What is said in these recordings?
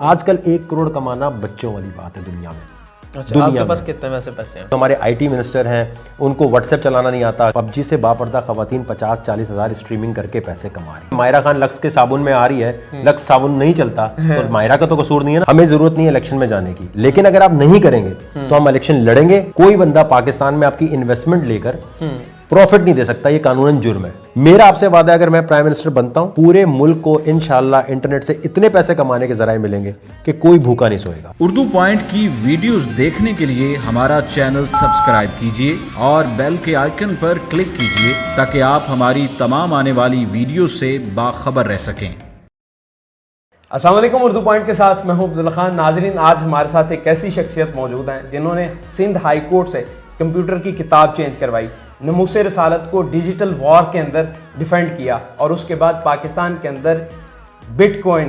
आजकल 1 करोड़ कमाना बच्चों वाली बात है दुनिया में। अच्छा, आपके पास कितने वैसे पैसे हैं? तो हमारे आईटी मिनिस्टर हैं, उनको व्हाट्सएप चलाना नहीं आता। पबजी से बापर्दा खवातीन 50-40 हज़ार स्ट्रीमिंग करके पैसे कमा रही है। मायरा खान लक्स के साबुन में आ रही है, लक्स साबुन नहीं चलता तो मायरा का तो कसूर नहीं है ना। हमें जरूरत नहीं है इलेक्शन में जाने की, लेकिन अगर आप नहीं करेंगे तो हम इलेक्शन लड़ेंगे। कोई बंदा पाकिस्तान में आपकी इन्वेस्टमेंट लेकर प्रॉफिट नहीं दे सकता, ये कानूनन जुर्म है। मेरा आपसे वादा है, अगर मैं प्राइम मिनिस्टर बनता हूं, पूरे मुल्क को इंशाल्लाह इंटरनेट से इतने पैसे कमाने के जराए मिलेंगे कि कोई भूखा नहीं सोएगा। उर्दू पॉइंट की वीडियोस देखने के लिए हमारा चैनल सब्सक्राइब कीजिए और बेल के आइकन पर क्लिक कीजिए ताकि आप हमारी तमाम आने वाली वीडियो से बाखबर रह सकें। अस्सलाम वालेकुम, उर्दू पॉइंट के साथ मैं हूं अब्दुल्ला खान। नाजरीन, आज हमारे साथ एक ऐसी शख्सियत मौजूद हैं जिन्होंने सिंध हाई कोर्ट से कंप्यूटर की किताब चेंज करवाई, नमूसे रसालत को डिजिटल वॉर के अंदर डिफेंड किया और उसके बाद पाकिस्तान के अंदर बिटकॉइन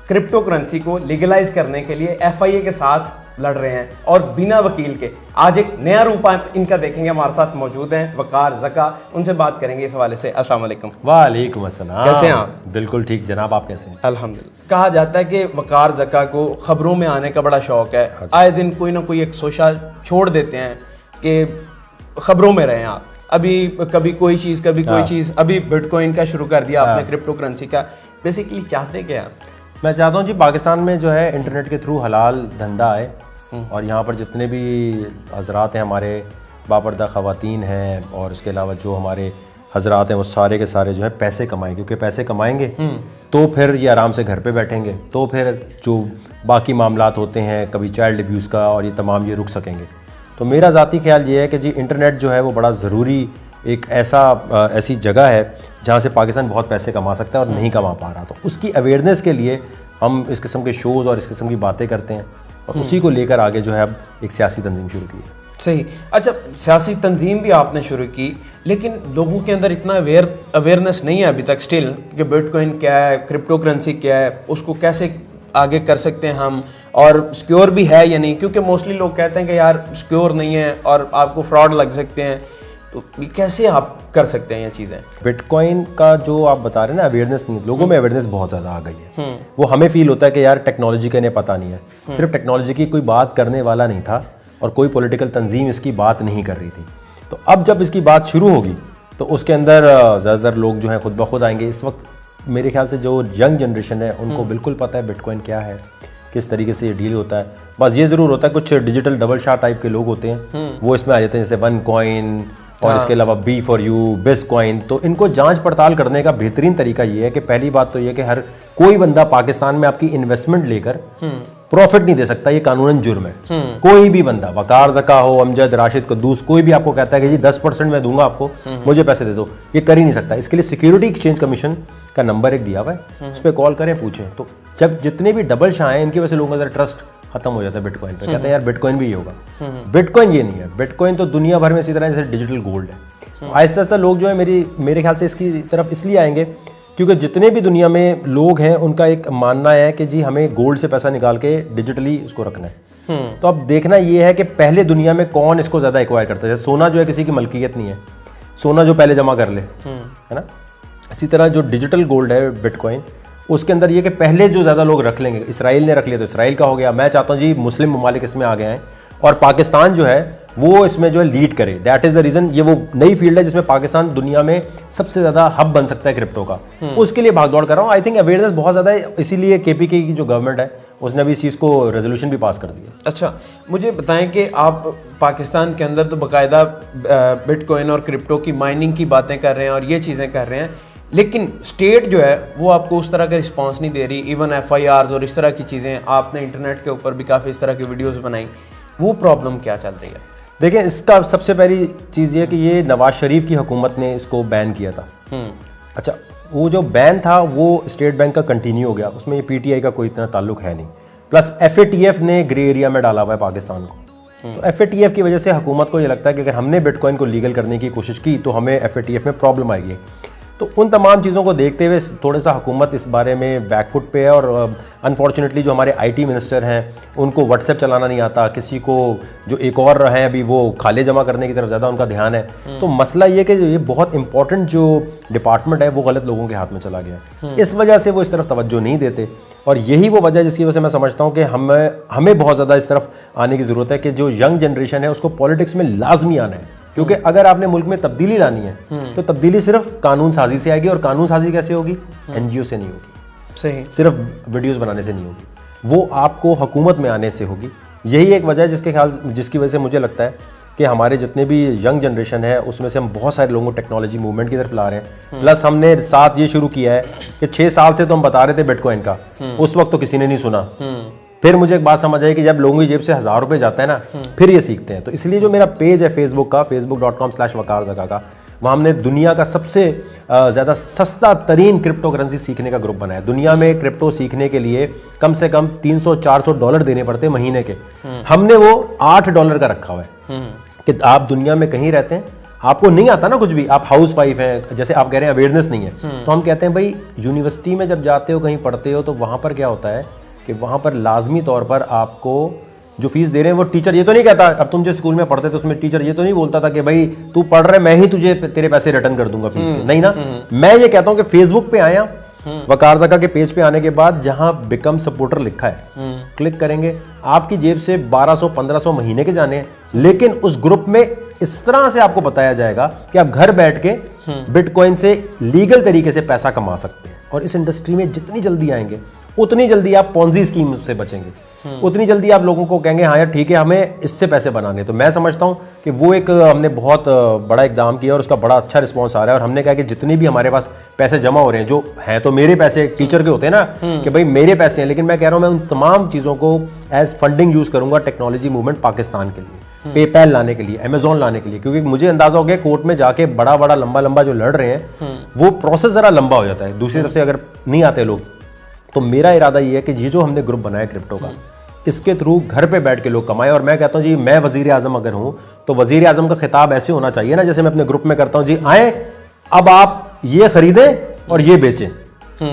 क्रिप्टो करेंसी को लीगलाइज करने के लिए FIA के साथ लड़ रहे हैं और बिना वकील के। आज एक नया रूप इनका देखेंगे। हमारे साथ मौजूद हैं वकार ज़का, उनसे बात करेंगे इस हवाले से। अस्सलाम वालेकुम। वालेकुम अस्सलाम। कैसे हैं आप? बिल्कुल ठीक जनाब, आप कैसे हैं? अल्हम्दुलिल्लाह। कहा जाता है कि वकार ज़का को खबरों में आने का बड़ा शौक है। आए दिन कोई ना कोई एक सोशा छोड़ देते हैं कि खबरों में रहें आप। अभी कभी कोई चीज़, कभी कोई चीज़, अभी बिटकॉइन का शुरू कर दिया आपने, क्रिप्टो करेंसी का। बेसिकली चाहते क्या आप? मैं चाहता हूँ जी पाकिस्तान में जो है इंटरनेट के थ्रू हलाल धंधा आए और यहाँ पर जितने भी हजरात हैं, हमारे बापर्दा खवातीन हैं और उसके अलावा जो हमारे हजरात हैं, वो सारे के सारे जो है पैसे कमाएं, क्योंकि पैसे कमाएंगे तो फिर ये आराम से घर पे बैठेंगे, तो फिर जो बाकी मामलात होते हैं, कभी चाइल्ड अब्यूज़ का और ये तमाम, ये रुक सकेंगे। तो मेरा ज़ाती ख्याल ये है कि जी इंटरनेट जो है वो बड़ा ज़रूरी एक ऐसी जगह है जहाँ से पाकिस्तान बहुत पैसे कमा सकता है और नहीं कमा पा रहा। तो उसकी अवेयरनेस के लिए हम इस किस्म के शोज़ और इस किस्म की बातें करते हैं और उसी को लेकर आगे जो है अब एक सियासी तंजीम शुरू की है। सही। अच्छा, सियासी तंजीम भी आपने शुरू की, लेकिन लोगों के अंदर इतना अवेयरनेस नहीं है अभी तक स्टिल कि बिटकॉइन क्या है, क्रिप्टो करेंसी क्या है, उसको कैसे आगे कर सकते हैं हम, और सिक्योर भी है या नहीं। क्योंकि मोस्टली लोग कहते हैं कि यार सिक्योर नहीं है और आपको फ्रॉड लग सकते हैं। तो ये कैसे आप कर सकते हैं ये चीज़ें? बिटकॉइन का जो आप बता रहे हैं ना, अवेयरनेस नहीं, लोगों में अवेयरनेस बहुत ज़्यादा आ गई है। वो हमें फील होता है कि यार टेक्नोलॉजी का इन्हें पता नहीं है। सिर्फ टेक्नोलॉजी की कोई बात करने वाला नहीं था और कोई पॉलिटिकल तंजीम इसकी बात नहीं कर रही थी। तो अब जब इसकी बात शुरू होगी तो उसके अंदर ज़्यादातर लोग जो हैं खुद ब खुद आएंगे। इस वक्त मेरे ख्याल से जो यंग जनरेशन है उनको बिल्कुल पता है बिटकॉइन क्या है, किस तरीके से ये डील होता है। बस ये ज़रूर होता है कुछ डिजिटल डबल शाह टाइप के लोग होते हैं, वो इसमें आ जाते हैं, जैसे वन कॉइन और इसके अलावा B for U, best coin. तो इनको जांच पड़ताल करने का बेहतरीन तरीका ये है कि पहली बात तो ये कि हर कोई बंदा पाकिस्तान में आपकी इन्वेस्टमेंट लेकर प्रॉफिट नहीं दे सकता, ये कानूनन जुर्म है। कोई भी बंदा, वकार ज़का हो, अमजद, राशिद, कद्दूस, कोई भी आपको कहता है कि जी 10% मैं दूंगा आपको, मुझे पैसे दे दो, ये कर ही नहीं सकता। इसके लिए सिक्योरिटी एक्सचेंज कमीशन का नंबर एक दिया हुआ है, उस पर कॉल करें, पूछें। तो जब जितने भी डबल शाह हैं, इनकी वजह से लोगों का ट्रस्ट खत्म हो जाता है बिटकॉइन पे। कहते हैं यार बिटकॉइन भी ये होगा। बिटकॉइन ये नहीं है। बिटकॉइन तो दुनिया भर में इसी तरह जैसे डिजिटल गोल्ड है। आहिस्ता आहिस्ता लोग जो है मेरे ख्याल से इसकी तरफ इसलिए आएंगे क्योंकि जितने भी दुनिया में लोग हैं उनका एक मानना है कि जी हमें गोल्ड से पैसा निकाल के डिजिटली उसको रखना है। तो अब देखना ये है कि पहले दुनिया में कौन इसको ज़्यादा एक्वायर करता है। सोना जो है किसी की मलकियत नहीं है, सोना जो पहले जमा कर ले, है ना। इसी तरह जो डिजिटल गोल्ड है बिटकॉइन, उसके अंदर ये कि पहले जो ज़्यादा लोग रख लेंगे, इसराइल ने रख लिया तो इसराइल का हो गया। मैं चाहता हूँ जी मुस्लिम ममालिक इसमें आ गए हैं और पाकिस्तान जो है वो इसमें जो है लीड करे। That is the reason. ये वो नई फील्ड है जिसमें पाकिस्तान दुनिया में सबसे ज़्यादा हब बन सकता है क्रिप्टो का। उसके लिए भागदौड़ कर रहा हूँ। आई थिंक अवेयरनेस बहुत ज़्यादा है, इसीलिए KPK की जो गवर्नमेंट है उसने भी इस चीज़ को रेजोल्यूशन भी पास कर दिया। अच्छा, मुझे बताएं कि आप पाकिस्तान के अंदर तो बाकायदा बिटकॉइन और क्रिप्टो की माइनिंग की बातें कर रहे हैं और ये चीज़ें कर रहे हैं, लेकिन स्टेट जो है वो आपको उस तरह का रिस्पांस नहीं दे रही। इवन FIRs और इस तरह की चीज़ें, आपने इंटरनेट के ऊपर भी काफ़ी इस तरह की वीडियोस बनाई, वो प्रॉब्लम क्या चल रही है? देखिए, इसका सबसे पहली चीज़ ये कि ये नवाज शरीफ की हुकूमत ने इसको बैन किया था। अच्छा, वो जो बैन था वो स्टेट बैंक का कंटिन्यू हो गया, उसमें ये PTI का कोई इतना ताल्लुक है नहीं। प्लस FATF ने ग्रे एरिया में डाला हुआ है पाकिस्तान को। तो FATF की वजह से हुकूमत को ये लगता है कि अगर हमने बिटकॉइन को लीगल करने की कोशिश की तो हमें FATF में प्रॉब्लम आएगी। तो उन तमाम चीज़ों को देखते हुए थोड़ा सा हुकूमत इस बारे में बैकफुट पे है और अनफॉर्चुनेटली जो हमारे आईटी मिनिस्टर हैं उनको व्हाट्सएप चलाना नहीं आता, किसी को जो एक और हैं अभी वो खाले जमा करने की तरफ ज़्यादा उनका ध्यान है। तो मसला ये कि ये बहुत इंपॉर्टेंट जो डिपार्टमेंट है वो गलत लोगों के हाथ में चला गया, इस वजह से वो इस तरफ तवज्जो नहीं देते। और यही वो वजह जिसकी वजह से मैं समझता हूँ कि हमें बहुत ज़्यादा इस तरफ आने की ज़रूरत है कि जो यंग जनरेशन है उसको पॉलिटिक्स में लाजमी आना है, क्योंकि अगर आपने मुल्क में तब्दीली लानी है तो तब्दीली सिर्फ कानून साजी से आएगी। और कानून साजी कैसे होगी? एनजीओ से नहीं होगी, सही, सिर्फ वीडियोस बनाने से नहीं होगी, वो आपको हुकूमत में आने से होगी। यही एक वजह है जिसकी वजह से मुझे लगता है कि हमारे जितने भी यंग जनरेशन है उसमें से हम बहुत सारे लोगों को टेक्नोलॉजी मूवमेंट की तरफ ला रहे हैं। प्लस हमने साथ ये शुरू किया है कि 6 साल से तो हम बता रहे थे बिटकॉइन का, उस वक्त तो किसी ने नहीं सुना। फिर मुझे एक बात समझ आई कि जब लोगों की जेब से 1000 रुपये जाता है ना, फिर ये सीखते हैं। तो इसलिए जो मेरा पेज है फेसबुक का, facebook.com/वकार ज़का का, वहाँ हमने दुनिया का सबसे ज़्यादा सस्ता तरीन क्रिप्टो करेंसी सीखने का ग्रुप बनाया। दुनिया में क्रिप्टो सीखने के लिए कम से कम $300-400 देने पड़ते महीने के, हमने वो $8 का रखा हुआ है कि आप दुनिया में कहीं रहते हैं, आपको नहीं आता ना कुछ भी, आप हाउस वाइफ हैं, जैसे आप कह रहे हैं अवेयरनेस नहीं है, तो हम कहते हैं भाई यूनिवर्सिटी में जब जाते हो, कहीं पढ़ते हो, तो वहाँ पर क्या होता है कि वहाँ पर लाजमी तौर पर आपको जो फीस दे रहे हैं वो टीचर ये तो नहीं कहता, अब तुम जिस स्कूल में पढ़ते थे उसमें टीचर ये तो नहीं बोलता था कि भाई तू पढ़ रहे मैं ही तुझे तेरे पैसे रिटर्न कर दूंगा फीस के, नहीं ना। मैं ये कहता हूँ कि फेसबुक पे आया, वकार ज़का के पेज पे आने के बाद जहां बिकम सपोर्टर लिखा है क्लिक करेंगे, आपकी जेब से 1200-1500 महीने के जाने हैं, लेकिन उस ग्रुप में इस तरह से आपको बताया जाएगा कि आप घर बैठ के बिटकॉइन से लीगल तरीके से पैसा कमा सकते हैं। और इस इंडस्ट्री में जितनी जल्दी आएंगे उतनी जल्दी आप पॉन्जी स्कीम से बचेंगे, उतनी जल्दी आप लोगों को कहेंगे हाँ यार ठीक है हमें इससे पैसे बनाने। तो मैं समझता हूँ कि वो एक हमने बहुत बड़ा इकदाम किया और उसका बड़ा अच्छा रिस्पॉन्स आ रहा है। और हमने कहा कि जितनी भी हमारे पास पैसे जमा हो रहे हैं, जो हैं तो मेरे पैसे, टीचर के होते हैं ना कि भाई मेरे पैसे हैं, लेकिन मैं कह रहा हूँ मैं उन तमाम चीज़ों को एज फंडिंग यूज़ करूँगा टेक्नोलॉजी मूवमेंट पाकिस्तान के लिए, पेपैल लाने के लिए, अमेजोन लाने के लिए, क्योंकि मुझे अंदाजा हो गया कोर्ट में जाके बड़ा लंबा जो लड़ रहे हैं वो प्रोसेस ज़रा लंबा हो जाता है। दूसरी तरफ से अगर नहीं आते लोग, तो मेरा इरादा ये है कि ये जो हमने ग्रुप बनाया क्रिप्टो का, इसके थ्रू घर पे बैठ के लोग कमाए। और मैं कहता हूँ जी मैं वजीर आजम अगर हूँ तो वजीर आजम का खिताब ऐसे होना चाहिए ना, जैसे मैं अपने ग्रुप में करता हूँ, जी आए अब आप ये खरीदें और ये बेचें।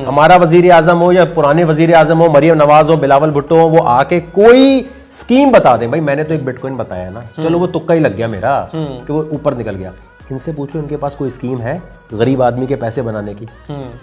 हमारा वजीर आजम हो या पुराने वजीर आजम हो, मरियम नवाज हो, बिलावल भुट्टो हो, वो आके कोई स्कीम बता दें, भाई मैंने तो एक बिटकॉइन बताया ना, चलो वो तुक्का ही लग गया मेरा कि वो ऊपर निकल गया। इनसे पूछो इनके पास कोई स्कीम है गरीब आदमी के पैसे बनाने की?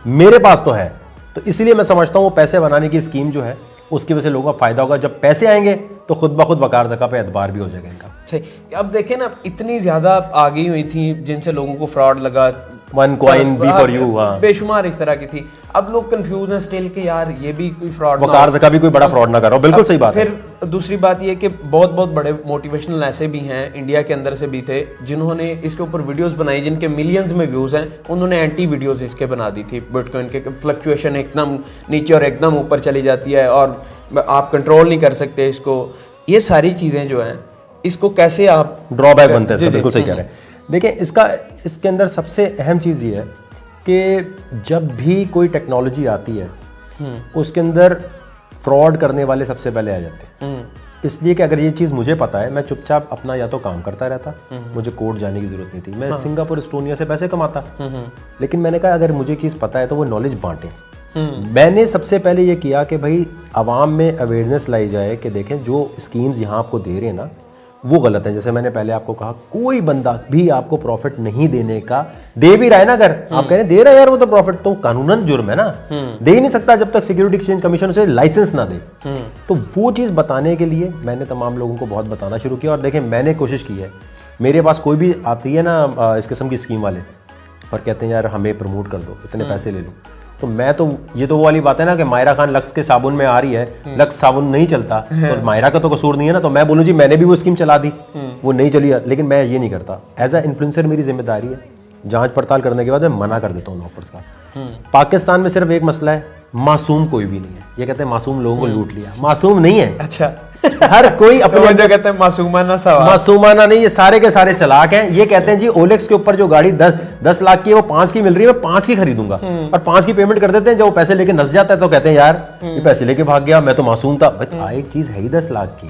मेरे पास तो है। तो इसलिए मैं समझता हूँ वो पैसे बनाने की स्कीम जो है उसकी वजह से लोगों का फायदा होगा। जब पैसे आएंगे तो खुद ब खुद वकार ज़का पे एतबार भी हो जाएगा इनका। सही। अब देखें ना, इतनी ज्यादा आ गई हुई थी जिनसे लोगों को फ्रॉड लगा, one coin B for U, बेशुमार इस तरह की थी। अब लोग कंफ्यूज हैं स्टिल कि यार ये भी कोई फ्रॉड, वकार ज़का भी कोई बड़ा फ्रॉड ना करो। बिल्कुल सही बात है। फिर दूसरी बात ये कि बहुत बड़े मोटिवेशनल ऐसे भी हैं इंडिया के अंदर से भी थे जिन्होंने इसके ऊपर वीडियोस बनाई जिनके मिलियंस में व्यूज हैं। उन्होंने एंटी वीडियोस इसके बना दी थी बिटकॉइन के, फ्लक्चुएशन एकदम नीचे और एकदम ऊपर चली जाती है और आप कंट्रोल नहीं कर सकते इसको। ये सारी चीजें जो हैं इसको कैसे आप ड्रॉबैक बनते हैं। बिल्कुल सही कह रहे हैं। देखिए इसके अंदर सबसे अहम चीज़ ये है कि जब भी कोई टेक्नोलॉजी आती है उसके अंदर फ्रॉड करने वाले सबसे पहले आ जाते हैं। इसलिए कि अगर ये चीज़ मुझे पता है, मैं चुपचाप अपना या तो काम करता रहता, मुझे कोर्ट जाने की जरूरत नहीं थी, मैं सिंगापुर एस्टोनिया से पैसे कमाता। लेकिन मैंने कहा अगर मुझे एक चीज़ पता है तो वो नॉलेज बांटें। मैंने सबसे पहले ये किया कि भाई आवाम में अवेयरनेस लाई जाए कि देखें जो स्कीम्स यहाँ आपको दे रहे हैं ना वो गलत है। जैसे मैंने पहले आपको कहा कोई बंदा भी आपको प्रॉफिट नहीं देने का, दे भी रहा है ना, अगर आप कह रहे हैं दे रहा है यार वो तो प्रॉफिट, तो कानूनन जुर्म है ना, दे ही नहीं सकता जब तक सिक्योरिटी एक्सचेंज कमीशन से लाइसेंस ना दे। तो वो चीज़ बताने के लिए मैंने तमाम लोगों को बहुत बताना शुरू किया। और देखें मैंने कोशिश की है, मेरे पास कोई भी आती है ना इस किस्म की स्कीम वाले और कहते हैं यार हमें प्रमोट कर दो, इतने पैसे ले लो, तो मैं तो ये तो वो वाली बात है ना कि मायरा खान लक्स के साबुन में आ रही है, लक्स साबुन नहीं चलता तो मायरा का तो कसूर नहीं है ना। तो मैं बोलूँ जी मैंने भी वो स्कीम चला दी, वो नहीं चली, लेकिन मैं ये नहीं करता। एज अ इन्फ्लुएंसर मेरी जिम्मेदारी है, जांच पड़ताल करने के बाद मैं मना कर देता हूँ ऑफर्स का। पाकिस्तान में सिर्फ एक मसला है, मासूम कोई भी नहीं है। ये कहते हैं मासूम लोगों को लूट लिया, मासूम नहीं है। अच्छा हर कोई अपने जो कहते हैं मासूमाना सवाल, मासूमाना नहीं, ये सारे के सारे चलाक हैं। ये कहते हैं जी ओलेक्स के ऊपर जो गाड़ी 10 लाख की है वो 5 की मिल रही है, मैं 5 की खरीदूंगा, और 5 की पेमेंट कर देते हैं। जब वो पैसे लेके नस जाता है तो कहते हैं यार ये पैसे लेके भाग गया, मैं तो मासूम था। भाई एक चीज है ही 10 लाख की,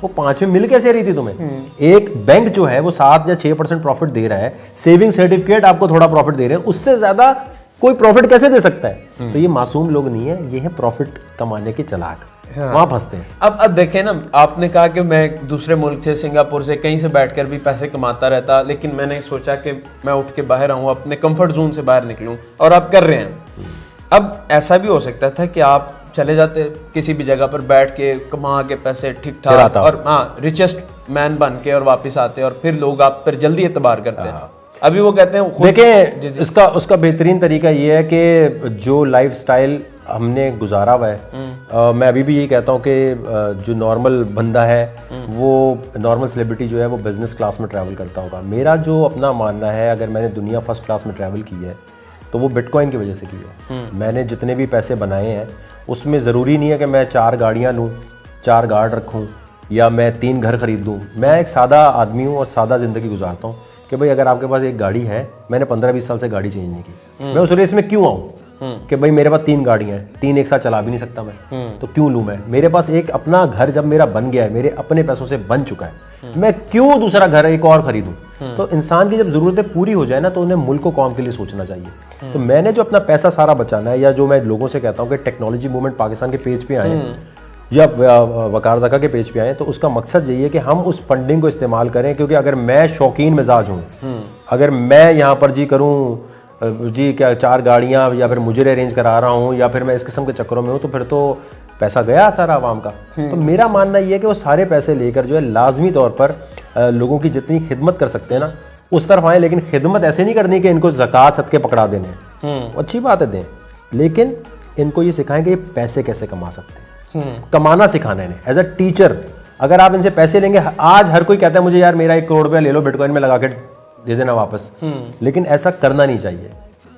वो 5 में मिल कैसे रही थी तुम्हें? एक बैंक जो है वो 7 या 6% प्रॉफिट दे रहा है, सेविंग सर्टिफिकेट आपको थोड़ा प्रॉफिट दे रहे हैं, उससे ज्यादा कोई प्रॉफिट कैसे दे सकता है? तो ये मासूम लोग नहीं है, ये है प्रॉफिट कमाने के चलाक। वहां फंसते हैं। अब देखें ना, आपने कहा कि मैं दूसरे मुल्क से, सिंगापुर से, कहीं से बैठकर भी पैसे कमाता रहता, लेकिन मैंने सोचा कि मैं उठ के बाहर आऊँ, अपने कंफर्ट जोन से बाहर निकलूँ, और आप कर रहे हैं। अब ऐसा भी हो सकता था कि आप चले जाते किसी भी जगह पर, बैठ के कमा के पैसे ठीक ठाक और हाँ रिचेस्ट मैन बन के और वापस आते, और फिर लोग आप पर जल्दी एतबार करते हैं। अभी वो कहते हैं देखें, उसका बेहतरीन तरीका ये है कि जो लाइफस्टाइल हमने गुजारा हुआ है, मैं अभी भी यही कहता हूँ कि जो नॉर्मल बंदा है, वो नॉर्मल सेलिब्रिटी जो है वो बिजनेस क्लास में ट्रैवल करता होगा। मेरा जो अपना मानना है, अगर मैंने दुनिया फर्स्ट क्लास में ट्रैवल की है तो वो बिटकॉइन की वजह से की है। मैंने जितने भी पैसे बनाए हैं उसमें ज़रूरी नहीं है कि मैं 4 गाड़ियाँ लूँ, 4 गार्ड रखूँ, या मैं 3 घर खरीदूँ। मैं एक सादा आदमी हूँ और सादा ज़िंदगी गुजारता हूँ कि भाई अगर आपके पास एक गाड़ी है, मैंने 15-20 साल से गाड़ी चेंज नहीं की, मैं उस रेस में क्यों आऊँ कि भाई मेरे पास 3 गाड़ियाँ हैं, 3 एक साथ चला भी नहीं सकता मैं, तो क्यों लूँ मैं? मेरे पास एक अपना घर जब मेरा बन गया है, मेरे अपने पैसों से बन चुका है, मैं क्यों दूसरा घर एक और खरीदूँ? तो इंसान की जब ज़रूरतें पूरी हो जाए ना, तो उन्हें मुल्क को कौम के लिए सोचना चाहिए। तो मैंने जो अपना पैसा सारा बचाना है, या जो मैं लोगों से कहता हूँ कि टेक्नोलॉजी मूवमेंट पाकिस्तान के पेज पे आए या वकार ज़का के पेज पे आए, तो उसका मकसद यही है कि हम उस फंडिंग को इस्तेमाल करें। क्योंकि अगर मैं शौकीन मिजाज हूँ, अगर मैं यहाँ पर जी करूँ जी क्या 4 गाड़ियाँ, या फिर मुझे अरेंज करा रहा हूँ, या फिर मैं इस किस्म के चक्करों में हूँ, तो फिर तो पैसा गया सारा आवाम का। तो मेरा मानना ये है कि वो सारे पैसे लेकर जो है लाजमी तौर पर लोगों की जितनी खिदमत कर सकते हैं ना, उस तरफ आए। लेकिन खिदमत ऐसे नहीं करनी कि इनको ज़कात सदके पकड़ा देने, अच्छी बात है दें, लेकिन इनको ये सिखाएं कि ये पैसे कैसे कमा सकते हैं, कमाना सिखाना है इन्हें एज अ टीचर। अगर आप इनसे पैसे लेंगे, आज हर कोई कहता है मुझे यार मेरा 1 करोड़ रुपया ले लो, बिटकॉइन में लगा के दे देना वापस, लेकिन ऐसा करना नहीं चाहिए।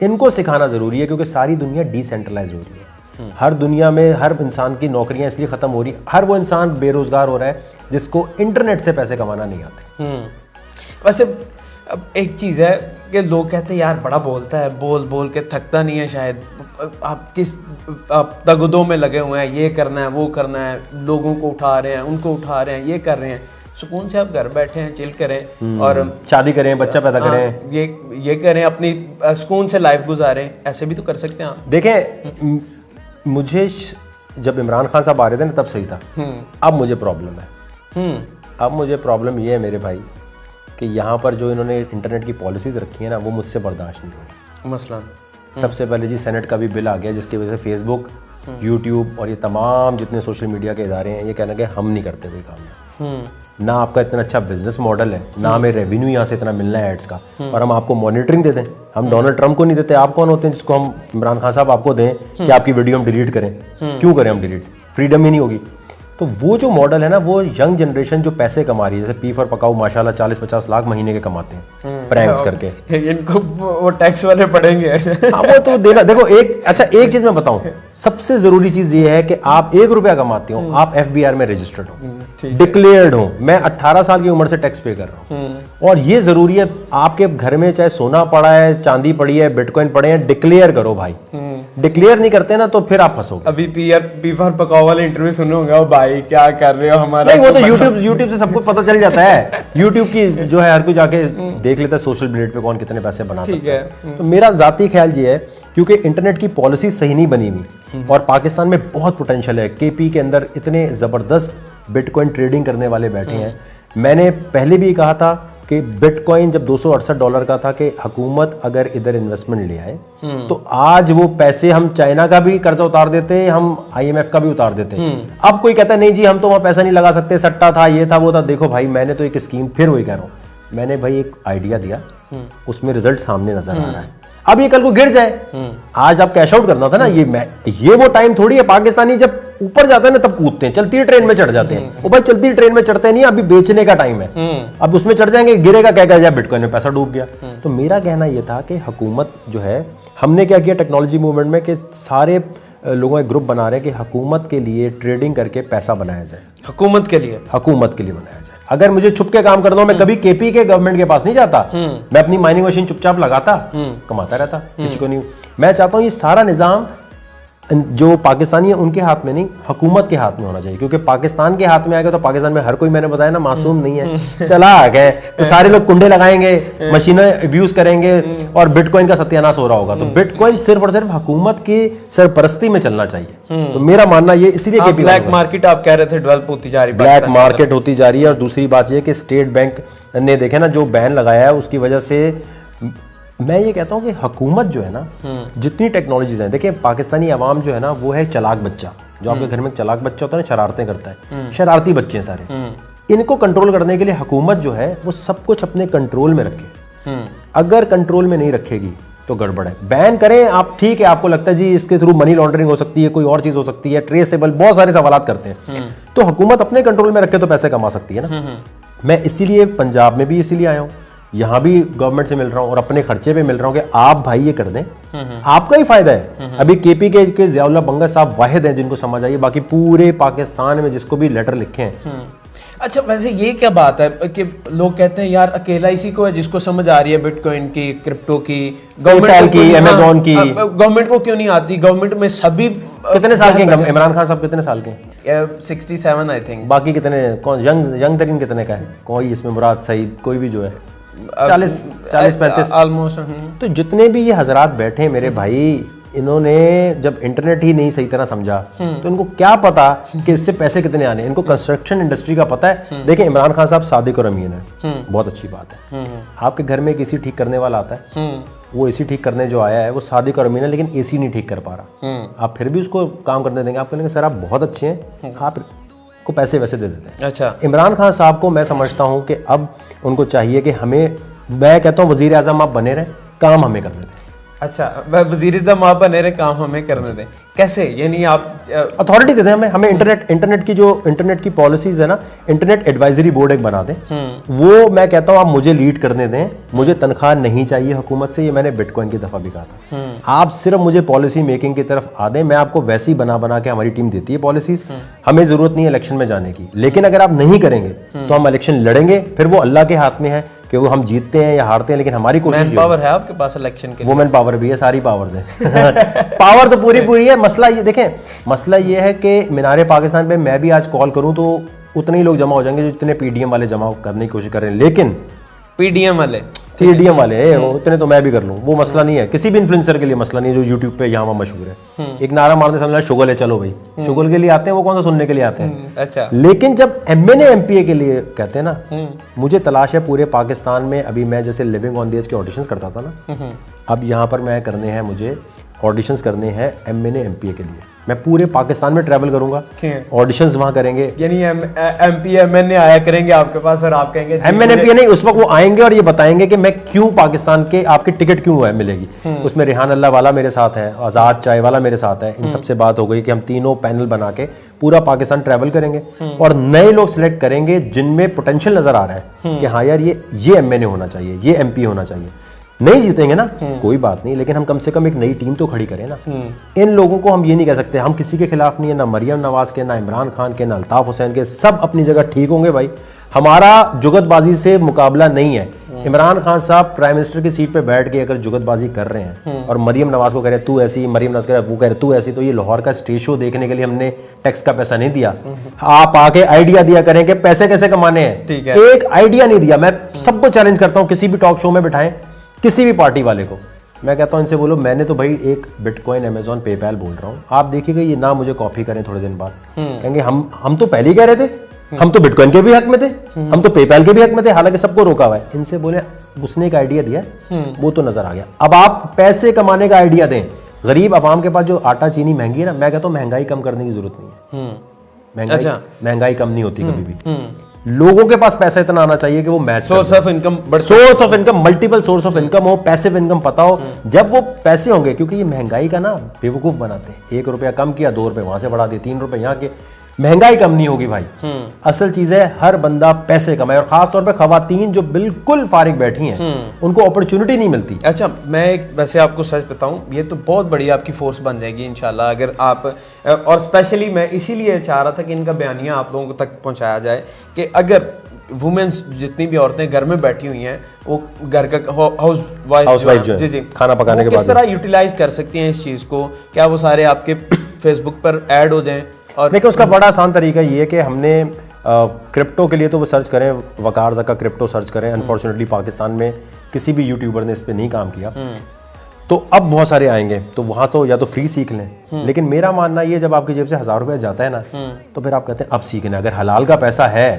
इनको सिखाना ज़रूरी है, क्योंकि सारी दुनिया डिसेंट्रलाइज हो रही है। हर दुनिया में हर इंसान की नौकरियां इसलिए ख़त्म हो रही, हर वो इंसान बेरोज़गार हो रहा है जिसको इंटरनेट से पैसे कमाना नहीं आते। वैसे अब एक चीज़ है कि लोग कहते हैं यार बड़ा बोलता है, बोल बोल के थकता नहीं है शायद, आप तगदों में लगे हुए हैं, ये करना है वो करना है, लोगों को उठा रहे हैं, उनको उठा रहे हैं, ये कर रहे हैं। सुकून से आप घर बैठे हैं, चिल करें और शादी करें, बच्चा पैदा करें, ये करें, अपनी सुकून से लाइफ गुजारें, ऐसे भी तो कर सकते हैं आप। देखें, मुझे जब इमरान खान साहब आ रहे थे ना तब सही था, अब मुझे प्रॉब्लम है। अब मुझे प्रॉब्लम ये है मेरे भाई कि यहाँ पर जो इन्होंने इंटरनेट की पॉलिसीज़ रखी है ना, वो मुझसे बर्दाश्त नहीं हो रही। मसलन सबसे पहले जी सेनेट का भी बिल आ गया, जिसकी वजह से फेसबुक, यूट्यूब और ये तमाम जितने सोशल मीडिया के इदारे हैं, ये कहना कि हम नहीं करते कोई काम, ना आपका इतना अच्छा बिजनेस मॉडल है, ना हमें रेवेन्यू यहाँ से इतना मिलना है एड्स का, और हम आपको मॉनिटरिंग देते हैं। हम डोनाल्ड ट्रंप को नहीं देते, आप कौन होते हैं जिसको हम, इमरान खान साहब आपको दें कि आपकी वीडियो हम डिलीट करें? क्यों करें हम डिलीट? फ्रीडम ही नहीं होगी। तो वो जो मॉडल है ना, वो यंग जनरेशन जो पैसे कमा रही है, जैसे पी फॉर पकाओ माशाल्लाह 40-50 लाख महीने के कमाते हैं प्रैंक्स करके, इनको वो टैक्स वाले पड़ेंगे। हाँ, वो तो देना। देखो एक चीज मैं बताऊं, सबसे जरूरी चीज ये है कि आप 1 रुपया कमाते हो, आप FBR में रजिस्टर्ड हो, डिक्लेयर्ड हो। मैं 18 साल की उम्र से टैक्स पे कर रहा हूँ, और ये जरूरी है। आपके घर में चाहे सोना पड़ा है, चांदी पड़ी है, बिटकॉइन पड़े हैं, डिक्लेयर करो भाई। डिक्लेयर नहीं करते ना तो फिर आप फंसोगे। अभी पी फॉर पकाओ वाले इंटरव्यू सुने होंगे, ओ भाई क्या कर रहे हो हमारा। नहीं, वो तो यूट्यूब से सबको पता चल जाता है। यूट्यूब की जो है हर कोई जाके देख लेता है सोशल मीडिया पे कौन कितने पैसे बना सकता है। तो मेरा जाती ख्याल ये है, क्योंकि इंटरनेट की पॉलिसी सही नहीं बनी हुई, और पाकिस्तान में बहुत पोटेंशियल है। KP के अंदर इतने ज़बरदस्त बिटकॉइन ट्रेडिंग करने वाले बैठे हैं। मैंने पहले भी कहा था कि बिटकॉइन जब $268 का था, कि हुकूमत अगर इधर इन्वेस्टमेंट ले आए तो आज वो पैसे, हम चाइना का भी कर्जा उतार देते, हम IMF का भी उतार देते। अब कोई कहता है नहीं जी हम तो वहाँ पैसा नहीं लगा सकते, सट्टा था, ये था, वो था। देखो भाई, मैंने तो एक स्कीम, फिर वही कह रहा हूँ, मैंने भाई एक आइडिया दिया, उसमें रिजल्ट सामने नजर आ रहा है। अब ये कल को गिर जाए, आज आप कैश आउट करना था ना, ये वो टाइम थोड़ी है। पाकिस्तानी जब ऊपर जाता है ना तब कूदते हैं, चलती ट्रेन में चढ़ जाते हैं। वो भाई चलती ट्रेन में चढ़ते नहीं, अभी बेचने का टाइम है, अब उसमें चढ़ जाएंगे, गिरेगा क्या जाए, बिटकॉइन में पैसा डूब गया। तो मेरा कहना यह था कि हुकूमत जो है, हमने क्या किया टेक्नोलॉजी मूवमेंट में, कि सारे लोगों के ग्रुप बना रहे हैं कि हुकूमत के लिए ट्रेडिंग करके पैसा बनाया जाए। हुकूमत के लिए बनाया जाए। अगर मुझे छुप के काम करना हो, मैं कभी KP के गवर्नमेंट के पास नहीं जाता, मैं अपनी माइनिंग मशीन चुपचाप लगाता, कमाता रहता, किसी को नहीं। मैं चाहता हूं ये सारा निजाम जो पाकिस्तानी है उनके हाथ में नहीं, हुकूमत के हाथ में होना चाहिए, क्योंकि पाकिस्तान के हाथ में आएगा तो पाकिस्तान में हर कोई, मैंने बताया ना, मासूम नहीं है, चला आ गए तो सारे लोग कुंडे लगाएंगे, मशीनें अब्यूज करेंगे और बिटकॉइन का सत्यानाश हो रहा होगा। तो बिटकॉइन सिर्फ और सिर्फ हुकूमत की सरपरस्ती में चलना चाहिए। तो मेरा मानना ये, इसीलिए ब्लैक मार्केट आप कह रहे थे डेवलप होती जा रही, ब्लैक मार्केट होती जा रही है। और दूसरी बात ये कि स्टेट बैंक ने देखे ना जो बैन लगाया है, उसकी वजह से मैं ये कहता हूँ कि हुकूमत जो है ना, जितनी टेक्नोलॉजीज हैं, देखिए पाकिस्तानी अवाम जो है ना वो है चालाक बच्चा, जो आपके घर में चालाक बच्चा होता है ना, शरारतें करता है, शरारती बच्चे हैं सारे। इनको कंट्रोल करने के लिए हुकूमत जो है वो सब कुछ अपने कंट्रोल में रखे। अगर कंट्रोल में नहीं रखेगी तो गड़बड़ है। बैन करें आप, ठीक है, आपको लगता है जी इसके थ्रू मनी लॉन्ड्रिंग हो सकती है, कोई और चीज हो सकती है, ट्रेसेबल, बहुत सारे सवाल करते हैं, तो हुकूमत अपने कंट्रोल में रखे तो पैसे कमा सकती है ना। मैं इसीलिए पंजाब में भी इसीलिए आया हूँ, यहाँ भी गवर्नमेंट से मिल रहा हूँ और अपने खर्चे पे मिल रहा हूँ कि आप भाई ये कर दें, आपका ही फायदा है। अभी केपी के ज़ियाउल्लाह बंगा साहब वाहिद हैं जिनको समझ आई, बाकी पूरे पाकिस्तान में जिसको भी लेटर लिखे हैं। अच्छा, वैसे ये क्या बात है कि लोग कहते हैं यार अकेला इसी को है जिसको समझ आ रही है बिटकॉइन की, क्रिप्टो की, गवर्नमेंट की, अमेज़न की, गवर्नमेंट को क्यों नहीं आती? गवर्नमेंट में सभी कितने साल के हैं? इमरान खान साहब कितने साल के हैं? 67 आई थिंक। बाकी कितने, कौन यंग तरीन कितने का है? कोई इसमें मुराद सईद, कोई भी जो है 40-45 ऑलमोस्ट। तो जितने भी ये हजरात बैठे हैं मेरे भाई, इन्होंने जब इंटरनेट ही नहीं सही तरह समझा तो इनको क्या पता कि इससे पैसे कितने आने। इनको कंस्ट्रक्शन इंडस्ट्री का पता है। देखिए इमरान खान साहब सादिक और अमीन है, बहुत अच्छी बात है। आपके घर में एक एसी ठीक करने वाला आता है, वो एसी ठीक करने जो आया है वो सादिक और अमीन है, लेकिन एसी नहीं ठीक कर पा रहा, आप फिर भी उसको काम करने देंगे? आप कहेंगे सर आप बहुत अच्छे हैं, आप को पैसे वैसे दे देते हैं। अच्छा, इमरान खान साहब को मैं समझता हूं कि अब उनको चाहिए कि हमें, मैं कहता हूं वजीर आजम आप बने रहे, काम हमें करने दें। अच्छा, वजीर आजम आप बने रहे, काम हमें करने दें, कैसे? यानी आप अथॉरिटी दे दें हमें इंटरनेट की जो इंटरनेट की पॉलिसीज है ना, इंटरनेट एडवाइजरी बोर्ड एक बना दें, वो मैं कहता हूं आप मुझे लीड करने दें, मुझे तनख्वाह नहीं चाहिए हुकूमत से। ये मैंने बिटकॉइन की दफा भी कहा था, आप सिर्फ मुझे पॉलिसी मेकिंग की तरफ आ दें, मैं आपको वैसी बना के, हमारी टीम देती है पॉलिसीज, हमें जरूरत नहीं है इलेक्शन में जाने की। लेकिन अगर आप नहीं करेंगे तो हम इलेक्शन लड़ेंगे, फिर वो अल्लाह के हाथ में है कि वो हम जीतते हैं या हारते हैं, लेकिन हमारी कोशिश पावर है आपके पास इलेक्शन के लिए। वुमेन पावर भी है, सारी पावर है पावर तो पूरी है। मसला ये देखें, मसला ये है कि मीनारे पाकिस्तान पे मैं भी आज कॉल करूं तो उतने ही लोग जमा हो जाएंगे जो इतने पीडीएम वाले जमा करने की कोशिश कर रहे हैं, लेकिन पीडीएम वाले उतने तो मैं भी कर लूं, वो मसला नहीं है। किसी भी इन्फ्लुएंसर के लिए मसला नहीं है जो यूट्यूब पे यहाँ मशहूर है। एक नारा मारते समझना शुगल है, चलो भाई शुगल के लिए आते हैं, वो कौन सा सुनने के लिए आते हैं। अच्छा, लेकिन जब एमएनए एमपीए के लिए कहते हैं ना, मुझे तलाश है पूरे पाकिस्तान में। अभी मैं जैसे लिविंग ऑन द एज के ऑडिशंस करता था ना, अब यहाँ पर मैं करने हैं, मुझे ऑडिशंस करने हैं एमएनए एमपीए के लिए। मैं पूरे पाकिस्तान में ट्रैवल करूंगा, ऑडिशंस वहां करेंगे। यानी एमपी एमएनए आया करेंगे आपके पास और आप कहेंगे एमएनए एमपीए नहीं, उस वक्त वो आएंगे और ये बताएंगे कि मैं क्यों पाकिस्तान के, आपकी टिकट क्यों है मिलेगी। उसमें रेहान अल्लाह वाला मेरे साथ है, आजाद चाय वाला मेरे साथ है, इन सबसे बात हो गई कि हम तीनों पैनल बना के पूरा पाकिस्तान ट्रैवल करेंगे और नए लोग सिलेक्ट करेंगे जिनमें पोटेंशियल नजर आ रहा है कि हाँ यार ये एमएनए होना चाहिए, ये एमपी होना चाहिए। नहीं जीतेंगे ना, कोई बात नहीं, लेकिन हम कम से कम एक नई टीम तो खड़ी करें ना। इन लोगों को हम ये नहीं कह सकते, हम किसी के खिलाफ नहीं है, ना मरियम नवाज के, ना इमरान खान के, ना अल्ताफ हुसैन के, सब अपनी जगह ठीक होंगे भाई। हमारा जुगतबाजी से मुकाबला नहीं है। इमरान खान साहब प्राइम मिनिस्टर की सीट पे बैठ के अगर जुगतबाजी कर रहे हैं और मरियम नवाज को कह रहे तू ऐसी, मरियम नवाज कह रहे वो कह रहे तू ऐसी, तो ये लाहौर का स्टेज शो देखने के लिए हमने टैक्स का पैसा नहीं दिया। आप आके आइडिया दिया करें कि पैसे कैसे कमाने हैं, एक आइडिया नहीं दिया। मैं सबको चैलेंज करता हूँ, किसी भी टॉक शो में बिठाएं किसी भी पार्टी वाले को, मैं कहता हूं इनसे बोलो मैंने तो भाई एक बिटकॉइन, अमेज़न, पेपैल बोल रहा हूं, आप देखिएगा ये ना मुझे कॉपी करें थोड़े दिन बाद, कहेंगे हम तो पहले ही कह रहे थे, हम तो बिटकॉइन के भी हक में थे, हम तो पेपैल के भी हक में थे, हालांकि सबको रोका हुआ है। इनसे बोले उसने एक आइडिया दिया, वो तो नजर आ गया। अब आप पैसे कमाने का आइडिया दें। गरीब आवाम के पास जो आटा चीनी महंगी है ना, मैं कहता हूं महंगाई कम करने की जरूरत नहीं है। महंगाई कम नहीं होती कभी भी। लोगों के पास पैसा इतना आना चाहिए कि वो match, source of income, multiple source of income हो, पैसिव इनकम पता हो। जब वो पैसे होंगे, क्योंकि ये महंगाई का ना बेवकूफ बनाते हैं, 1 रुपया कम किया 2 रुपए वहां से बढ़ा दिए, 3 रुपए यहाँ के, महंगाई कम नहीं होगी भाई। असल चीज है हर बंदा पैसे कमाए, और खास तौर पे खवातीन जो बिल्कुल फारिग बैठी हैं उनको अपॉर्चुनिटी नहीं मिलती। अच्छा, मैं एक वैसे आपको सच बताऊं, ये तो बहुत बड़ी आपकी फोर्स बन जाएगी इंशाल्लाह अगर आप, और स्पेशली मैं इसीलिए चाह रहा था कि इनका बयानिया आप लोगों तक पहुंचाया जाए कि अगर वुमेन्स जितनी भी औरतें घर में बैठी हुई हैं, वो घर का हाउस Housewife वाइफ जो है, जी जी खाना पकाने के किस बाद तरह यूटिलाइज कर सकती हैं इस चीज़ को? क्या वो सारे आपके फेसबुक पर ऐड हो जाएं? और देखिए उसका बड़ा आसान तरीका ये है कि हमने क्रिप्टो के लिए तो वो सर्च करें, वकार ज़का क्रिप्टो सर्च करें। अनफॉर्चुनेटली पाकिस्तान में किसी भी यूट्यूबर ने इस पर नहीं काम किया, तो अब बहुत सारे आएंगे, तो वहाँ तो या तो फ्री सीख लें। लेकिन मेरा मानना ये, जब आपकी जेब से 1000 रुपये जाता है ना, तो फिर आप कहते हैं अब सीखना। अगर हलाल का पैसा है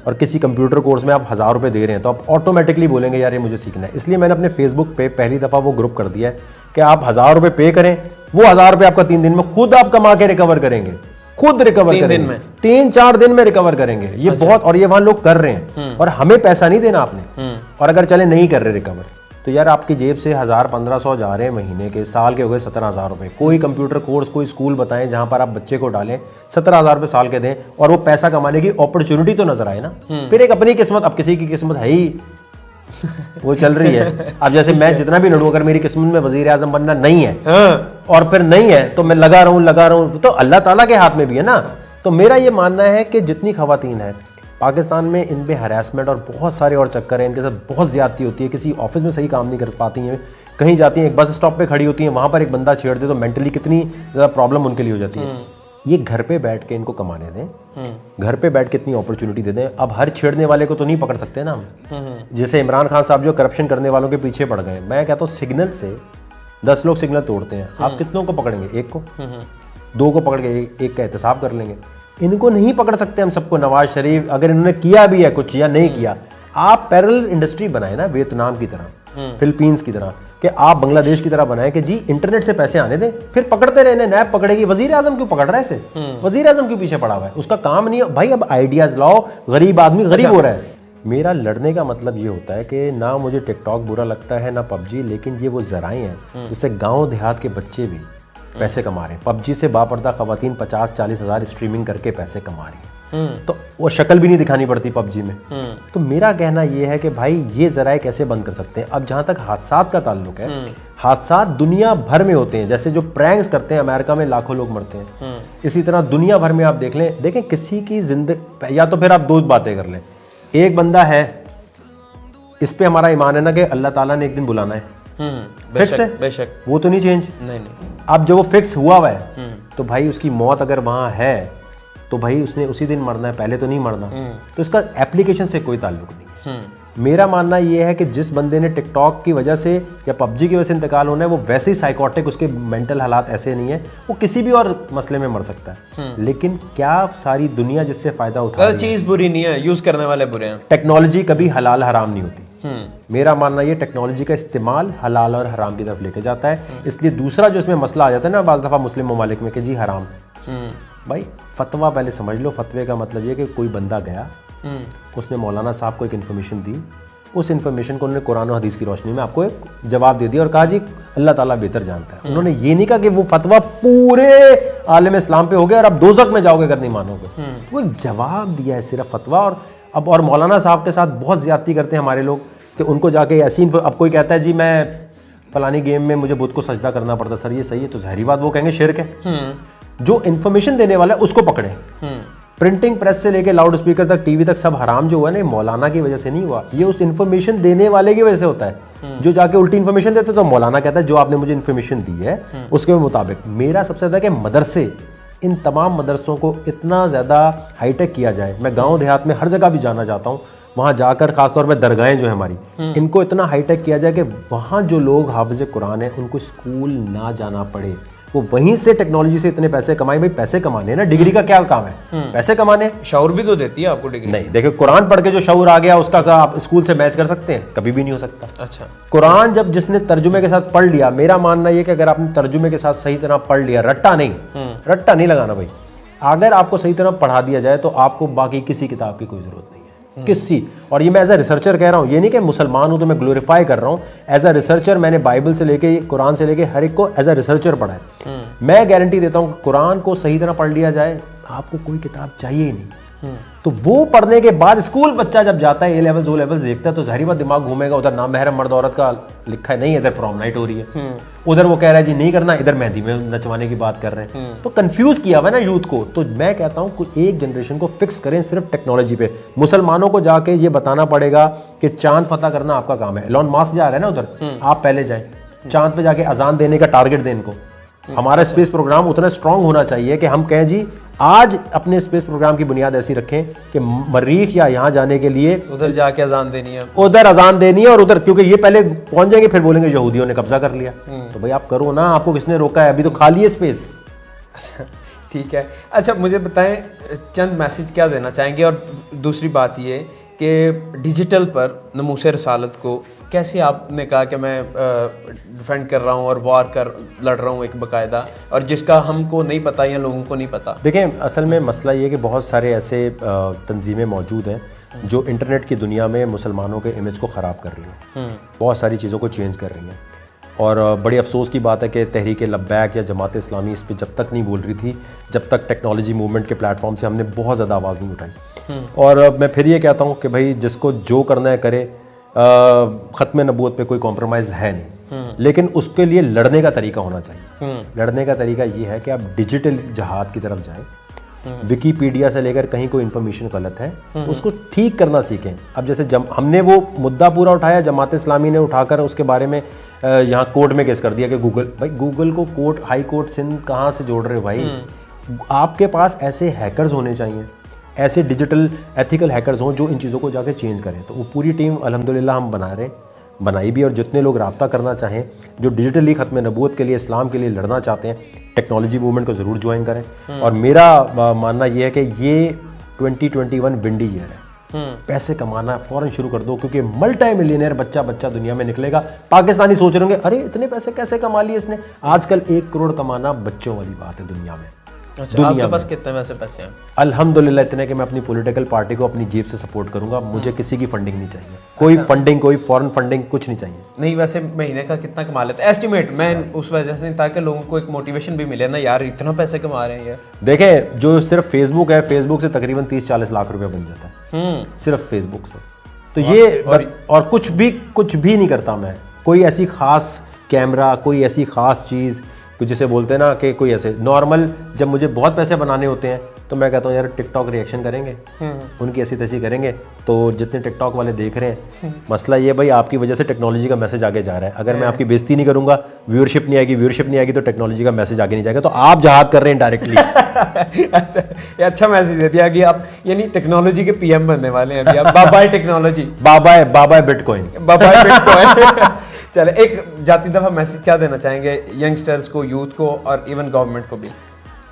और किसी कंप्यूटर कोर्स में आप 1000 रुपये दे रहे हैं, तो आप ऑटोमेटिकली बोलेंगे यार ये मुझे सीखना है। इसलिए मैंने अपने फेसबुक पे पहली दफ़ा वो ग्रुप कर दिया है कि आप 1000 रुपये पे करें, वो 1000 रुपये आपका 3 दिन में खुद आप कमा के रिकवर करेंगे, खुद रिकवर 3 दिन करेंगे, में 3-4 दिन में रिकवर करेंगे। ये बहुत, और ये वहाँ लोग कर रहे हैं और हमें पैसा नहीं देना आपने। और अगर चले नहीं कर रहे रिकवर, तो यार आपकी जेब से 1000-1500 जा रहे हैं महीने के, साल के हो गए 17,000 रुपये। कोई कंप्यूटर कोर्स, कोई स्कूल बताएं जहां पर आप बच्चे को डालें, 17,000 रुपये साल के दें, और वो पैसा कमाने की अपॉर्चुनिटी तो नजर आए ना। फिर एक अपनी किस्मत, अब किसी की किस्मत है ही वो चल रही है। अब जैसे मैं जितना भी लड़ूं, अगर मेरी किस्मत में वजीर आजम बनना नहीं है और फिर नहीं है, तो मैं लगा रहा हूं, तो अल्लाह ताला के हाथ में भी है ना। तो मेरा ये मानना है कि जितनी खवातीन है पाकिस्तान में, इन पे हरासमेंट और बहुत सारे और चक्कर हैं, इनके साथ बहुत ज्यादती होती है। किसी ऑफिस में सही काम नहीं कर पाती हैं, कहीं जाती हैं, एक बस स्टॉप पे खड़ी होती हैं, वहाँ पर एक बंदा छेड़ दे तो मेंटली कितनी ज़्यादा प्रॉब्लम उनके लिए हो जाती है। ये घर पे बैठ के इनको कमाने दें, घर पे बैठ के इतनी अपॉर्चुनिटी दे दें। अब हर छेड़ने वाले को तो नहीं पकड़ सकते ना हम। जैसे इमरान खान साहब जो करप्शन करने वालों के पीछे पड़ गए, मैं कहता हूँ सिग्नल से 10 लोग सिग्नल तोड़ते हैं, आप कितनों को पकड़ेंगे? 1 को, 2 को पकड़ के 1 का एहतसाब कर लेंगे। इनको नहीं पकड़ सकते हम सबको। नवाज शरीफ अगर इन्होंने किया भी है कुछ या नहीं किया, आप पैरेलल इंडस्ट्री बनाए ना, वियतनाम की तरह, फिलीपींस की तरह, कि आप बांग्लादेश की तरह बनाए कि जी इंटरनेट से पैसे आने दें, फिर पकड़ते रहने, नैब पकड़ेगी। वजीर आजम क्यों पकड़ रहा है इसे? वजीर आजम क्यों पीछे पड़ा हुआ है? उसका काम नहीं है भाई। अब आइडियाज लाओ, गरीब आदमी गरीब हो रहा है। मेरा लड़ने का मतलब ये होता है कि ना मुझे टिकटॉक बुरा लगता है ना पबजी, लेकिन ये वो जराए हैं जिससे गाँव देहात के बच्चे भी पैसे कमा रहे हैं। पबजी से बापर्दा खवातीन 50-40 हज़ार स्ट्रीमिंग करके पैसे कमा रही हैं, तो वो शक्ल भी नहीं दिखानी पड़ती पबजी में। तो मेरा कहना ये है कि भाई ये जराए कैसे बंद कर सकते हैं। अब जहाँ तक हादसात का ताल्लुक है, हादसात दुनिया भर में होते हैं। जैसे जो प्रैंक्स करते हैं, अमेरिका में लाखों लोग मरते हैं, इसी तरह दुनिया भर में आप देखें किसी की जिंदगी, या तो फिर आप 2 बातें कर लें। एक बंदा है, इस पे हमारा ईमान है ना कि अल्लाह ताला ने एक दिन बुलाना है, फिक्स है, बेशक वो तो नहीं चेंज। नहीं। अब जब वो फिक्स हुआ है, तो भाई उसकी मौत अगर वहां है तो भाई उसने उसी दिन मरना है, पहले तो नहीं मरना। तो इसका एप्लीकेशन से कोई ताल्लुक नहीं। मेरा मानना ये है कि जिस बंदे ने टिकटॉक की वजह से या पबजी की वजह से इंतकाल होना है, वो वैसे ही साइकोटिक, उसके मेंटल हालात ऐसे नहीं है, वो किसी भी और मसले में मर सकता है। लेकिन क्या सारी दुनिया जिससे फायदा उठा रही है? चीज बुरी नहीं है, यूज करने वाले बुरे हैं। टेक्नोलॉजी कभी हलाल हराम नहीं होती। मेरा मानना ये टेक्नोलॉजी का इस्तेमाल हलाल और हराम की तरफ लेके जाता है। इसलिए दूसरा जो इसमें मसला आ जाता है ना बाज़ दफ़ा मुस्लिम ममालिक में कि जी हराम, भाई फतवा पहले समझ लो। फतवे का मतलब ये कि कोई बंदा गया, उसने मौलाना साहब को एक इन्फॉर्मेशन दी, उस इन्फॉर्मेशन को उन्होंने कुरान और हदीस की रोशनी में आपको एक जवाब दे दिया और कहा जी अल्लाह ताला बेहतर जानता है। उन्होंने ये नहीं कहा कि वो फतवा पूरे आलम इस्लाम पे हो गया और आप दोज़ख में जाओगे अगर नहीं मानोगे। वो एक जवाब दिया है सिर्फ फतवा। और मौलाना साहब के साथ बहुत ज्यादती करते हैं हमारे लोग कि उनको जाके ऐसी, अब कोई कहता है जी मैं फलानी गेम में मुझे बुत को सजदा करना पड़ता, सर ये सही है? तो जहरी बात वो कहेंगे शिर्क है। जो इन्फॉर्मेशन देने वाला है उसको पकड़े। प्रिंटिंग प्रेस से लेके लाउड स्पीकर तक, टीवी तक, सब हराम जो हुआ ना, मौलाना की वजह से नहीं हुआ, ये उस इन्फॉर्मेशन देने वाले की वजह से होता है। जो जाके उल्टी इन्फॉर्मेशन देते तो मौलाना कहता है जो आपने मुझे इन्फॉर्मेशन दी है उसके मुताबिक। मेरा सबसे ज्यादा कि मदरसे, इन तमाम मदरसों को इतना ज़्यादा हाईटेक किया जाए। मैं गांव देहात में हर जगह भी जाना चाहता हूँ, वहाँ जाकर खासतौर पे दरगाहें जो है हमारी, इनको इतना हाईटेक किया जाए कि वहाँ जो लोग हाफिज़ कुरान है उनको स्कूल ना जाना पड़े, वो वहीं से टेक्नोलॉजी से इतने पैसे कमाए। भाई पैसे कमाने ना, डिग्री का क्या काम है? पैसे कमाने। शऊर भी तो देती है आपको डिग्री। नहीं, देखिए कुरान पढ़ के जो शऊर आ गया उसका आप स्कूल से मैच कर सकते हैं? कभी भी नहीं हो सकता। अच्छा, कुरान जब जिसने तर्जुमे के साथ पढ़ लिया, मेरा मानना यह कि अगर आपने तर्जुमे के साथ सही तरह पढ़ लिया, रट्टा नहीं लगाना भाई, अगर आपको सही तरह पढ़ा दिया जाए तो आपको बाकी किसी किताब की कोई जरूरत नहीं है, किसी। और ये मैं एज अ रिसर्चर कह रहा हूँ, ये नहीं कि मुसलमान हूँ तो मैं ग्लोरीफाई कर रहा हूँ। एज अ रिसर्चर मैंने बाइबल से लेके कुरान से लेके हर एक को एज अ रिसर्चर पढ़ा है। मैं गारंटी देता हूँ कि कुरान को सही तरह पढ़ लिया जाए, आपको कोई किताब चाहिए ही नहीं। तो वो पढ़ने के बाद स्कूल बच्चा जब जाता है, ए लेवल्स, ओ लेवल्स देखता है, तो जाहिर बात दिमाग घूमेगा, उधर नाम महरम मर्द औरत का लिखा है, नहीं इधर प्रॉम नाइट हो रही है, उधर वो कह रहा है जी नहीं करना, इधर मेहंदी में नचवाने की बात कर रहे हैं। तो कंफ्यूज किया हुआ है ना यूथ को। तो मैं कहता हूँ कोई एक जनरेशन को फिक्स करें सिर्फ टेक्नोलॉजी पे। मुसलमानों को जाके ये बताना पड़ेगा कि चांद फतह करना आपका काम है। एलॉन मस्क जा रहा है ना उधर, आप पहले जाए चांद पे जाके अजान देने का टारगेट दें इनको। हमारा स्पेस प्रोग्राम उतना स्ट्रांग होना चाहिए कि हम कहें जी आज अपने स्पेस प्रोग्राम की बुनियाद ऐसी रखें कि मरीख या यहाँ जाने के लिए उधर जाके अजान देनी है, उधर अजान देनी है, और उधर क्योंकि ये पहले पहुंच जाएंगे फिर बोलेंगे यहूदियों ने कब्जा कर लिया। तो भाई आप करो ना, आपको किसने रोका है? अभी तो खाली है स्पेस। अच्छा ठीक है। अच्छा मुझे बताएं चंद मैसेज क्या देना चाहेंगे, और दूसरी बात ये कि डिजिटल पर नमूस रसालत को कैसे आपने कहा कि मैं डिफेंड कर रहा हूँ और वॉर कर लड़ रहा हूँ एक बाकायदा, और जिसका हमको नहीं पता या लोगों को नहीं पता। देखें असल में मसला ये है कि बहुत सारे ऐसे तंजीमें मौजूद हैं जो इंटरनेट की दुनिया में मुसलमानों के इमेज को ख़राब कर रही हैं, बहुत सारी चीज़ों को चेंज कर रही हैं। और बड़ी अफसोस की बात है कि तहरीक लब्बैक या जमात इस्लामी इस पर जब तक नहीं बोल रही थी, जब तक टेक्नोलॉजी मूवमेंट के प्लेटफॉर्म से हमने बहुत ज़्यादा आवाज़ नहीं उठाई। और मैं फिर ये कहता हूँ कि भाई जिसको जो करना है करे, ख़त्म नबूवत पे कोई कॉम्प्रोमाइज़ है नहीं, लेकिन उसके लिए लड़ने का तरीका होना चाहिए। लड़ने का तरीका ये है कि आप डिजिटल जहाद की तरफ जाएं, विकीपीडिया से लेकर कहीं कोई इन्फॉर्मेशन गलत है उसको ठीक करना सीखें। अब जैसे हमने वो मुद्दा पूरा उठाया, जमात इस्लामी ने उठाकर उसके बारे में यहाँ कोर्ट में केस कर दिया कि गूगल को कोर्ट, हाई कोर्ट सिंध कहाँ से जोड़ रहे हो भाई? आपके पास ऐसे हैकर्स होने चाहिए, ऐसे डिजिटल एथिकल हैकर्स हों जो इन चीज़ों को जाके चेंज करें। तो वो पूरी टीम अल्हम्दुलिल्लाह हम बनाई भी, और जितने लोग रब्ता करना चाहें जो डिजिटली ख़त्म नबूवत के लिए, इस्लाम के लिए लड़ना चाहते हैं, टेक्नोलॉजी मूवमेंट को ज़रूर ज्वाइन करें। और मेरा मानना ये है कि ये 2021 विंडी ईयर है, पैसे कमाना फ़ौरन शुरू कर दो, क्योंकि मल्टी मिलियनर बच्चा दुनिया में निकलेगा। पाकिस्तानी सोच रहे होंगे अरे इतने पैसे कैसे कमा लिए इसने। आजकल 1 करोड़ कमाना बच्चों वाली बात है दुनिया में। अच्छा, आपके पास कितने वैसे पैसे हैं? अल्हम्दुलिल्लाह इतने कि मैं अपनी पॉलिटिकल पार्टी को अपनी जेब से सपोर्ट करूंगा। मुझे किसी की फंडिंग नहीं चाहिए, कोई फंडिंग, कोई फॉरेन फंडिंग कुछ नहीं चाहिए। नहीं, वैसे महीने का कितना कमा लेते हैं एस्टिमेट? मैं उस वजह से, ताकि लोगों को एक मोटिवेशन भी मिले ना, यार इतना पैसे कमा रहे हैं। देखें जो सिर्फ फेसबुक है, फेसबुक से तकरीबन 30-40 लाख रुपया बन जाता है सिर्फ फेसबुक से। तो ये और कुछ भी नहीं करता मैं, कोई ऐसी खास कैमरा, कोई ऐसी खास चीज़ जिसे बोलते हैं ना कि कोई ऐसे नॉर्मल, जब मुझे बहुत पैसे बनाने होते हैं तो मैं कहता हूँ यार टिकटॉक रिएक्शन करेंगे, उनकी ऐसी तैसी करेंगे। तो जितने टिकटॉक वाले देख रहे हैं, मसला ये भाई आपकी वजह से टेक्नोलॉजी का मैसेज आगे जा रहा है। अगर मैं आपकी बेइज्जती नहीं करूँगा, व्यूअरशिप नहीं आएगी तो टेक्नोलॉजी का मैसेज आगे नहीं जाएगा। तो आप जहाद कर रहे हैं डायरेक्टली। अच्छा मैसेज दे दिया कि आप यानी टेक्नोलॉजी के पीएम बनने वाले हैं अभी आप। Buy technology, buy bitcoin, buy bitcoin. चले, एक जाती दफ़ा मैसेज क्या देना चाहेंगे यंगस्टर्स को, यूथ को, और इवन गवर्नमेंट को भी?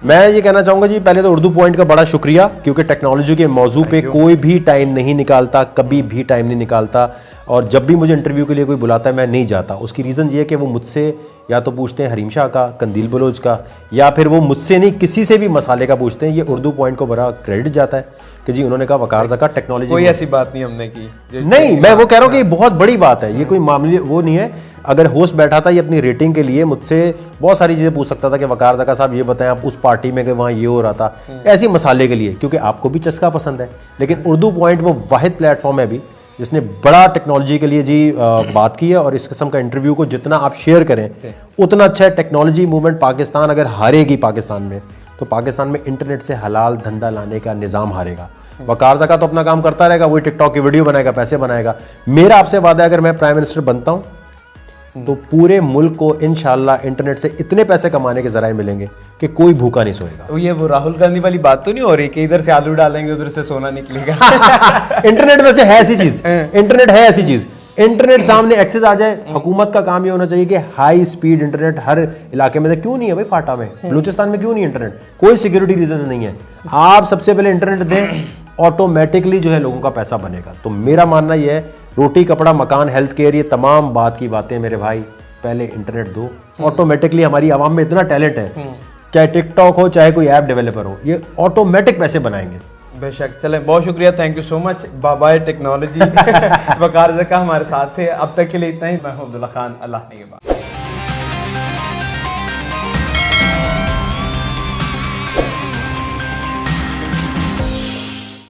मैं ये कहना चाहूँगा जी, पहले तो उर्दू पॉइंट का बड़ा शुक्रिया, क्योंकि टेक्नोलॉजी के मौजू पे कोई भी टाइम नहीं निकालता, कभी भी टाइम नहीं निकालता। और जब भी मुझे इंटरव्यू के लिए कोई बुलाता है मैं नहीं जाता। उसकी रीज़न ये है कि वो मुझसे या तो पूछते हैं हरीम शाह का, कंदील बलोच का, या फिर वो मुझसे नहीं किसी से भी मसाले का पूछते हैं। ये उर्दू पॉइंट को बड़ा क्रेडिट जाता है कि जी उन्होंने कहा वकार ज़का टेक्नोलॉजी। कोई ऐसी बात नहीं हमने की, नहीं, मैं वो कह रहा हूँ कि बहुत बड़ी बात है, ये कोई मामले वो नहीं है। अगर होस्ट बैठा था ये अपनी रेटिंग के लिए मुझसे बहुत सारी चीज़ें पूछ सकता था कि वकार ज़का साहब ये बताएं आप उस पार्टी में गए वहाँ ये हो रहा था, ऐसी मसाले के लिए, क्योंकि आपको भी चस्का पसंद है। लेकिन उर्दू पॉइंट वो वाहिद प्लेटफॉर्म है अभी जिसने बड़ा टेक्नोलॉजी के लिए जी बात की है। और इस किस्म का इंटरव्यू को जितना आप शेयर करें उतना अच्छा है। टेक्नोलॉजी मूवमेंट पाकिस्तान अगर हारेगी पाकिस्तान में, तो पाकिस्तान में इंटरनेट से हलाल धंधा लाने का निज़ाम हारेगा। वकार ज़का तो अपना काम करता रहेगा, वही टिकटॉक की वीडियो बनाएगा, पैसे बनाएगा। मेरा आपसे वादा है अगर मैं प्राइम मिनिस्टर बनता हूँ तो पूरे मुल्क को इंशाल्लाह इंटरनेट से इतने पैसे कमाने के जराए मिलेंगे कि कोई भूखा नहीं सोएगा। तो ये वो राहुल गांधी वाली बात तो नहीं हो रही कि इधर से आलू डालेंगे उधर से सोना निकलेगा? इंटरनेट वैसे है ऐसी चीज, इंटरनेट है ऐसी चीज, इंटरनेट सामने एक्सेस आ जाए। हुकूमत का काम ये होना चाहिए कि हाई स्पीड इंटरनेट हर इलाके में। क्यों नहीं है भाई फाटा में, बलूचिस्तान में क्यों नहीं इंटरनेट? कोई सिक्योरिटी रीजन नहीं है। आप सबसे पहले इंटरनेट दें, ऑटोमेटिकली जो है लोगों का पैसा बनेगा। तो मेरा मानना यह है रोटी कपड़ा मकान हेल्थ केयर ये तमाम बात की बातें मेरे भाई, पहले इंटरनेट दो, ऑटोमेटिकली हमारी आवाम में इतना टैलेंट है, चाहे टिकटॉक हो चाहे कोई ऐप डेवलपर हो, ये ऑटोमेटिक पैसे बनाएंगे। बेशक। चलें, बहुत शुक्रिया, thank you so much. Bye technology. Waqar Zaka हमारे साथ थे। अब तक के लिए इतना ही। मैं हूं अब्दुल्ला खान, अल्लाह ने के बाद।